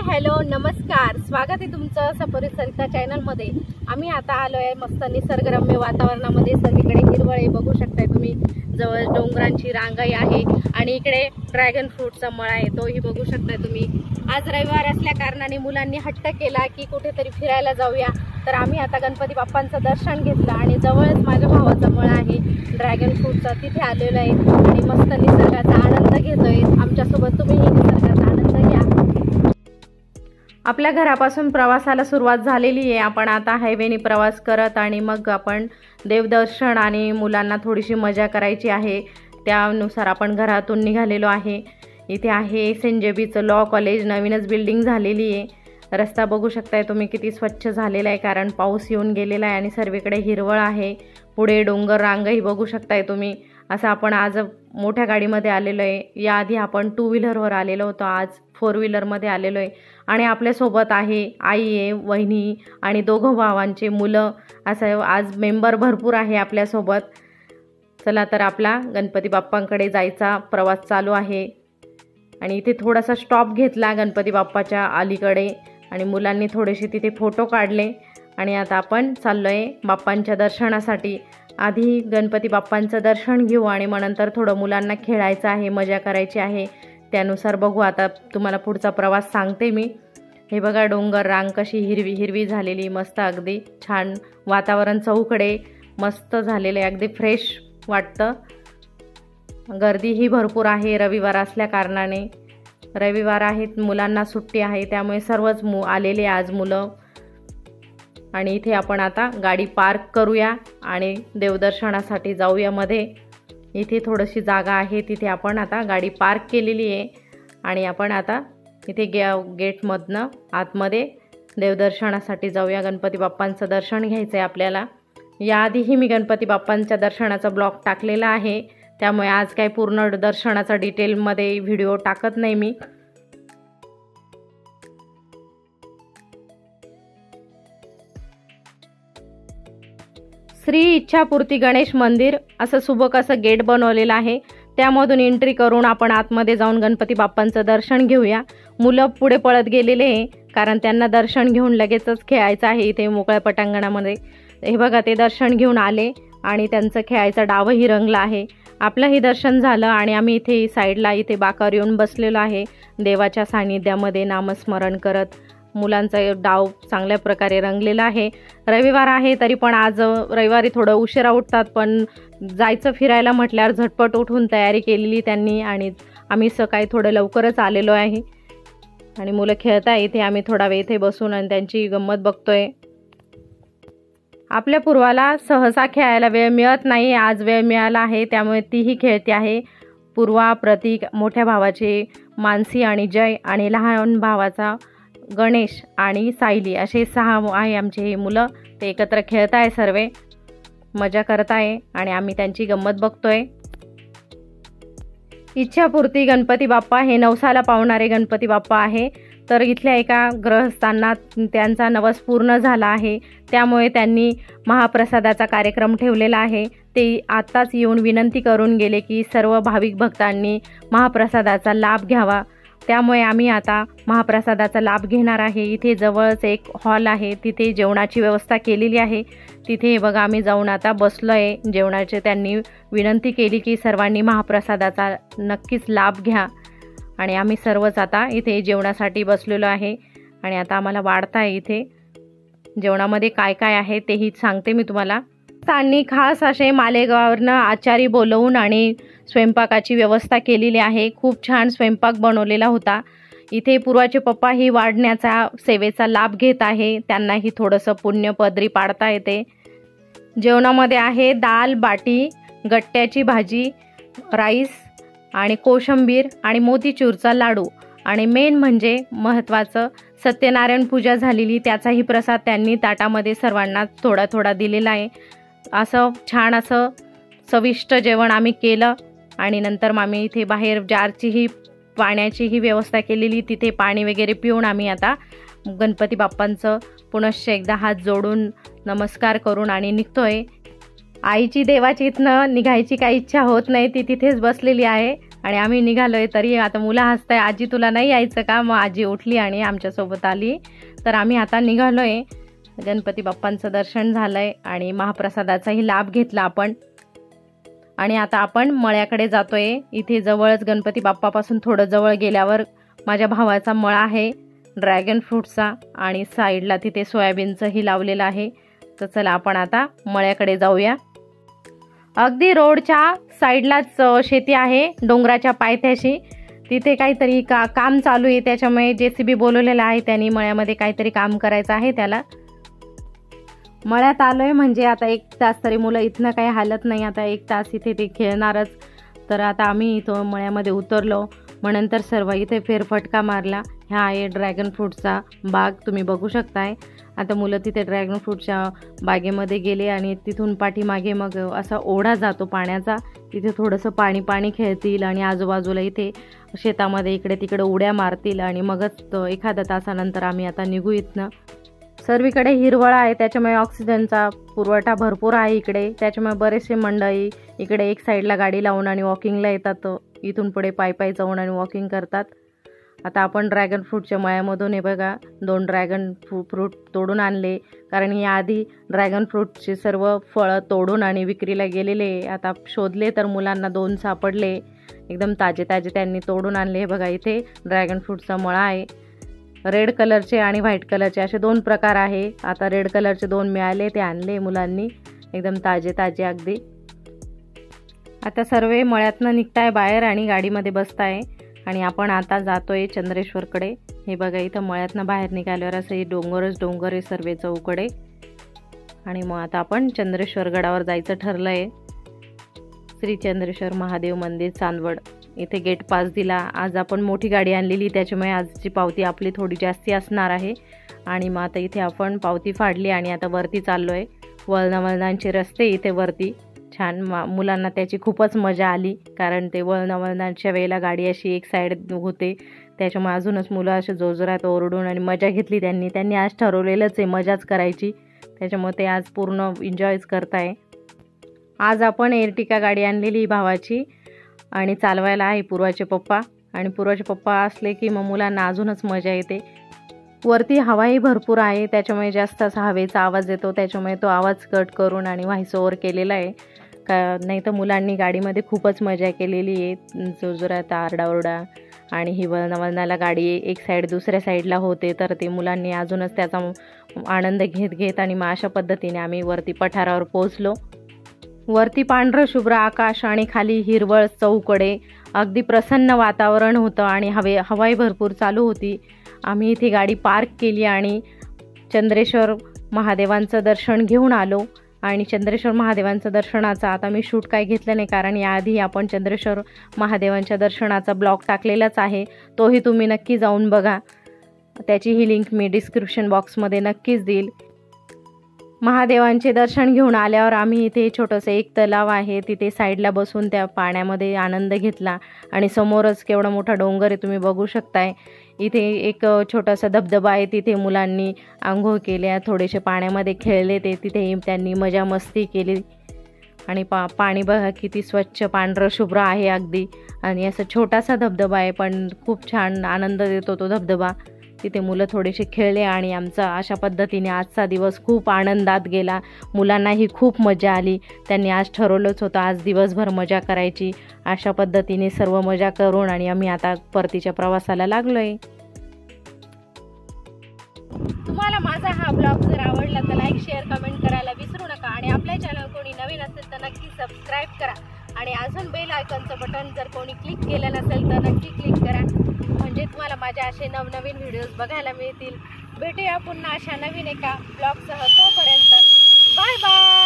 Hello नमस्कार, स्वागत आहे तुमचं सफरी सरिता चॅनलमध्ये। आम्ही आता आलो आहे मस्त निसर्गरम्य वातावरणामध्ये। सगळीकडे हिरवळ आहे, बघू शकताय तुम्ही। जवळ डोंगरांची रांगाई आहे आणि इकडे ड्रॅगन फ्रूटचा मळा आहे, तोही बघू शकताय तुम्ही। आज रविवार असल्या कारणाने मुलांनी हट्ट केला की कुठेतरी फिरायला जाऊया, तर आम्ही आता गणपती बाप्पांचं दर्शन घेतलं आणि जवळच माझ्या भावाचा मळा आहे ड्रॅगन फ्रूटचा, तिथे आलेलो आहे आणि मस्त निसर्गाचा आनंद घेतोय। आमच्यासोबत तुम्हीही निसर्गाचा आनंद घ्या। आपल्या घरापासून प्रवासाला सुरुवात झालेली आहे। आपण आता हायवेने प्रवास करत आणि मग आपण देवदर्शन आणि मुलांना थोडीशी मजा करायची आहे, त्यानुसार आपण घरातून निघालेलो आहे। इथे आहे सेंट जेबीचं लॉ कॉलेज, नवीनच बिल्डिंग झालेली आहे। रस्ता बघू शकताय तुम्ही किती स्वच्छ झालेला आहे, कारण पाऊस येऊन गेलेला आहे आणि सर्वीकडे हिरवळ आहे। पुढे डोंगर रांगही बघू शकताय तुम्ही। असं आपण आज मोठ्या गाडीमध्ये आलेलो आहे, याआधी आपण 2 व्हीलरवर आलेलो होतो, आज 4 व्हीलरमध्ये आलेलो आहे। आणि आपल्यासोबत आहे आई आहे, वहिनी आणि 2 भावांचे मुलं, असं आज मेंबर भरपूर आहे आपल्यासोबत। चला तर आपला गणपती बाप्पांकडे जायचा प्रवास चालू आहे। आणि इथे थोडासा स्टॉप घेतला गणपती बाप्पाच्या अलीकडे आणि मुलांनी थोडेसे तिथे फोटो काढले आणि आता आपण चाललो आहे बाप्पांच्या दर्शनासाठी। आधी गणपती बाप्पांचं दर्शन घेऊ आणि मग नंतर थोडं मुलांना खेळायचं आहे, मजा करायची आहे, त्यानुसार बघू। आता तुम्हाला पुढचा प्रवास सांगते मी। हे बघा डोंगर रांग कशी हिरवी हिरवी झालेली, मस्त अगदी छान वातावरण, चौकडे मस्त झालेले, अगदी फ्रेश वाटतं। गर्दीही भरपूर आहे रविवार असल्या कारणाने, रविवार आहेत, मुलांना सुट्टी आहे, त्यामुळे सर्वच आलेले आज मुलं। आणि इथे आपण आता गाडी पार्क करूया आणि देवदर्शनासाठी जाऊया मध्ये। इथे थोडीशी जागा आहे, तिथे आपण आता गाडी पार्क केलेली आहे आणि आपण आता इथे गेटमधनं आतमध्ये देवदर्शनासाठी जाऊया। गणपती बाप्पांचं दर्शन घ्यायचं आहे आपल्याला। याआधीही मी गणपती बाप्पांच्या दर्शनाचा ब्लॉग टाकलेला आहे, त्यामुळे आज काही पूर्ण दर्शनाचा डिटेलमध्ये व्हिडिओ टाकत नाही मी। श्री इच्छापूर्ती गणेश मंदिर असं सुबक असं गेट बनवलेलं आहे, त्यामधून एंट्री करून आपण आतमध्ये जाऊन गणपती बाप्पांचं दर्शन घेऊया। मुलं पुढे पळत गेलेले आहे, कारण त्यांना दर्शन घेऊन लगेचच खेळायचं आहे इथे मोकळ्या पटांगणामध्ये। हे बघा ते दर्शन घेऊन आले आणि त्यांचं खेळायचा डावही रंगला आहे। आपलंही दर्शन झालं आणि आम्ही इथे साईडला इथे बाकावर येऊन बसलेलो आहे, देवाच्या सानिध्यामध्ये नामस्मरण करत। मुलांचा डाव चांगल्या प्रकारे रंगलेला आहे। रविवार आहे तरी पण आज रविवारी थोडं उशिरा उठतात, पण जायचं फिरायला म्हटल्यावर झटपट उठून तयारी केलेली त्यांनी आणि आम्ही सकाळी थोडं लवकरच आलेलो आहे। आणि मुलं खेळत आहे इथे, आम्ही थोडा वेळ इथे बसून आणि त्यांची गंमत बघतोय। आपल्या पूर्वाला सहसा खेळायला वेळ मिळत नाही, आज वेळ मिळाला आहे, त्यामुळे तीही खेळते आहे। पूर्वा, प्रतीक, मोठ्या भावाचे मानसी आणि जय आणि लहान भावाचा गणेश आणि सायली, असे 6 आहे आमचे हे मुलं। ते एकत्र खेळत आहे, सर्वे मजा करत आहे आणि आम्ही त्यांची गंमत बघतोय। इच्छापूर्ती गणपती बाप्पा हे नवसाला पावणारे गणपती बाप्पा आहे, तर इथल्या एका गृहस्थांना त्यांचा नवस पूर्ण झाला आहे, त्यामुळे त्यांनी महाप्रसादाचा कार्यक्रम ठेवलेला आहे। ते आत्ताच येऊन विनंती करून गेले की सर्व भाविक भक्तांनी महाप्रसादाचा लाभ घ्यावा, त्यामुळे आम्ही आता महाप्रसादाचा लाभ घेणार आहे। इथे जवळच एक हॉल आहे, तिथे जेवणाची व्यवस्था केलेली आहे। तिथे बघा आम्ही जाऊन आता बसलो आहे जेवणाचे। त्यांनी विनंती केली की सर्वांनी महाप्रसादाचा नक्कीच लाभ घ्या आणि आम्ही सर्वच आता इथे जेवणासाठी बसलेलो आहे। आणि आता आम्हाला वाढता आहे इथे जेवणामध्ये काय काय आहे तेही सांगते मी तुम्हाला। त्यांनी खास असे मालेगाववरनं आचारी बोलवून आणि स्वयंपाकाची व्यवस्था केलेली आहे, खूप छान स्वयंपाक बनवलेला होता। इथे पूर्वाचे पप्पा ही वाढण्याचा सेवेचा लाभ घेत आहे, त्यांनाही थोडंसं पुण्य पदरी पाडता येते। जेवणामध्ये आहे दाल बाटी, गट्ट्याची भाजी, राईस आणि कोशिंबीर आणि मोतीचूरचा लाडू आणि मेन म्हणजे महत्त्वाचं सत्यनारायण पूजा झालेली, त्याचाही प्रसाद त्यांनी ताटामध्ये सर्वांना थोडा थोडा दिलेला आहे। असं छान असं चविष्ट जेवण आम्ही केलं आणि नंतर आम्ही इथे बाहेर जारचीही पाण्याचीही व्यवस्था केलेली, तिथे पाणी वगैरे पिऊन आम्ही आता गणपती बाप्पांचं पुनश्च एकदा हात जोडून नमस्कार करून आणि निघतोय। आईची देवाची इथनं निघायची काही इच्छा होत नाही, ती तिथेच बसलेली आहे आणि आम्ही निघालोय तरी आता मुलं हसताय, आजी तुला नाही यायचं का? मग आजी उठली आणि आमच्यासोबत आली. तर आम्ही आता निघालोय. गणपती बाप्पांचं दर्शन झालंय आणि महाप्रसादाचाही लाभ घेतला आपण. आणि आता आपण मळ्याकडे जातोय. इथे जवळच गणपती बाप्पापासून थोडं जवळ गेल्यावर माझ्या भावाचा मळा आहे ड्रॅगन फ्रूटचा, आणि साईडला तिथे सोयाबीनचंही लावलेलं आहे. तर चला आपण आता मळ्याकडे जाऊया. अगदी रोडच्या साईडलाच शेती आहे, डोंगराच्या पायथ्याशी. तिथे काहीतरी काम चालू आहे, त्याच्यामुळे JCB बोलवलेलं आहे. त्यांनी मळ्यामध्ये काहीतरी काम करायचं आहे त्याला. मळ्यात आलोय म्हणजे आता 1 तास तरी मुलं इथनं काही हालत नाही. आता 1 तास इथे ते खेळणारच. तर आता आम्ही इथं मळ्यामध्ये उतरलो. मग नंतर सर्व इथे फेरफटका मारला. हा आहे ड्रॅगन फ्रूटचा बाग, तुम्ही बघू शकताय. आता मुलं तिथे ड्रॅगन फ्रूटच्या बागेमध्ये गेले आणि तिथून पाठीमागे मग असा ओढा जातो पाण्याचा. तिथे थोडंसं पाणी खेळतील आणि आजूबाजूला इथे शेतामध्ये इकडे तिकडे उड्या मारतील आणि मगच एखाद्या तासानंतर आम्ही आता निघू इथनं. सर्वीकडे हिरवळ आहे, त्याच्यामुळे ऑक्सिजनचा पुरवठा भरपूर आहे इकडे. त्याच्यामुळे बरेचसे मंडळी इकडे एक साईडला गाडी लावून आणि वॉकिंगला येतात. इथून पुढे पायी जाऊन आणि वॉकिंग करतात. आता आपण ड्रॅगन फ्रूटच्या मळ्यामधून हे बघा 2 ड्रॅगन फ्रूट तोडून आणले, कारण याआधी ड्रॅगन फ्रूटचे सर्व फळं तोडून आणि विक्रीला गेलेले. आता शोधले तर मुलांना 2 सापडले, एकदम ताजे त्यांनी तोडून आणले. हे बघा इथे ड्रॅगन फ्रूटचा मळा आहे. रेड कलरचे आणि व्हाईट कलरचे असे 2 प्रकार आहे. आता रेड कलरचे 2 मिळाले, ते आणले मुलांनी, एकदम ताजे अगदी. आता सर्व मळ्यातनं निघताय बाहेर आणि गाडीमध्ये बसताय आणि आपण आता जातोय चंद्रेश्वरकडे. हे बघा इथं मळ्यातनं बाहेर निघाल्यावर असं डोंगर आहे सर्व चौकडे. आणि मग आता आपण चंद्रेश्वर गडावर जायचं ठरलं आहे. श्री चंद्रेश्वर महादेव मंदिर चांदवड, इथे गेट पास दिला. आज आपण मोठी गाडी आणलेली, त्याच्यामुळे आजची पावती आपली थोडी जास्ती असणार आहे. आणि मग आता इथे आपण पावती फाडली आणि आता वरती चाललो आहे. वळणावळणांचे रस्ते इथे वरती छान. मुलांना त्याची खूपच मजा आली, कारण ते वळणावळणांच्या वेळेला गाडी अशी एक साईड होते, त्याच्यामुळे अजूनच मुलं असे जोरजोरात ओरडून आणि मजा घेतली त्यांनी. आज ठरवलेलंच आहे मजाच करायची, त्याच्यामुळे ते आज पूर्ण एन्जॉयच करताय. आज आपण एर्टिका गाडी आणलेली भावाची आणि चालवायला आहे पूर्वाचे पप्पा. आणि पूर्वाचे पप्पा असले की मग मुलांना अजूनच मजा येते. वरती हवाही भरपूर आहे, त्याच्यामुळे जास्त असा हवेचा आवाज येतो, त्याच्यामुळे तो आवाज कट करून आणि व्हॉइस ओव्हर केलेला आहे. नाही तर मुलांनी गाडीमध्ये खूपच मजा केलेली आहे, जोरजोरात आरडाओरडा. आणि ही वळणाला गाडी एक साईड दुसऱ्या साईडला होते, तर ते मुलांनी अजूनच त्याचा आनंद घेत आणि मग अशा पद्धतीने आम्ही वरती पठारावर पोहोचलो. वरती पांढरं शुभ्र आकाश आणि खाली हिरवळ चौकडे, अगदी प्रसन्न वातावरण होतं आणि हवाई भरपूर चालू होती. आम्ही इथे गाडी पार्क केली आणि चंद्रेश्वर महादेवांचं दर्शन घेऊन आलो. आणि चंद्रेश्वर महादेवांचं दर्शनाचा आता मी शूट काय घेतलं नाही, कारण याआधी आपण चंद्रेश्वर महादेवांच्या दर्शनाचा ब्लॉग टाकलेलाच आहे, तोही तुम्ही नक्की जाऊन बघा. त्याचीही लिंक मी डिस्क्रिप्शन बॉक्समध्ये नक्कीच देईल. महादेवांचे दर्शन घेऊन आल्यावर आम्ही इथे छोटंसं एक तलाव आहे, तिथे साईडला बसून त्या पाण्यामध्ये आनंद घेतला. आणि समोरच केवढा मोठा डोंगर आहे तुम्ही बघू शकताय. इथे एक छोटासा धबधबा आहे, तिथे मुलांनी आंघोळ केल्या, थोडेसे पाण्यामध्ये खेळले, तिथे त्यांनी मजा मस्ती केली. आणि पाणी बघा किती स्वच्छ पांढरं शुभ्र आहे अगदी. आणि असं छोटासा धबधबा आहे, पण खूप छान आनंद देतो तो धबधबा. तिथे मुलं थोडेसे खेळले आणि आमचा अशा पद्धतीने आजचा दिवस खूप आनंदात गेला. मुलांनाही खूप मजा आली. त्यांनी आज ठरवलंच होतं आज दिवसभर मजा करायची. अशा पद्धतीने सर्व मजा करून आणि आम्ही आता परतीच्या प्रवासाला लागलो आहे. तुम्हाला माझा हा ब्लॉग जर आवडला तर लाईक शेअर कमेंट करायला विसरू नका. आणि आपल्या चॅनल कोणी नवीन असेल तर नक्की सबस्क्राईब करा. आणि अजून बेल आयकॉनचं बटन जर कोणी क्लिक केलं नसेल तर नक्की क्लिक करा, म्हणजे तुम्हाला माझे असे नवनवीन व्हिडिओज बघायला मिळतील. भेटूया पुन्हा अशा नवीन एका ब्लॉगसह. तोपर्यंत बाय बाय.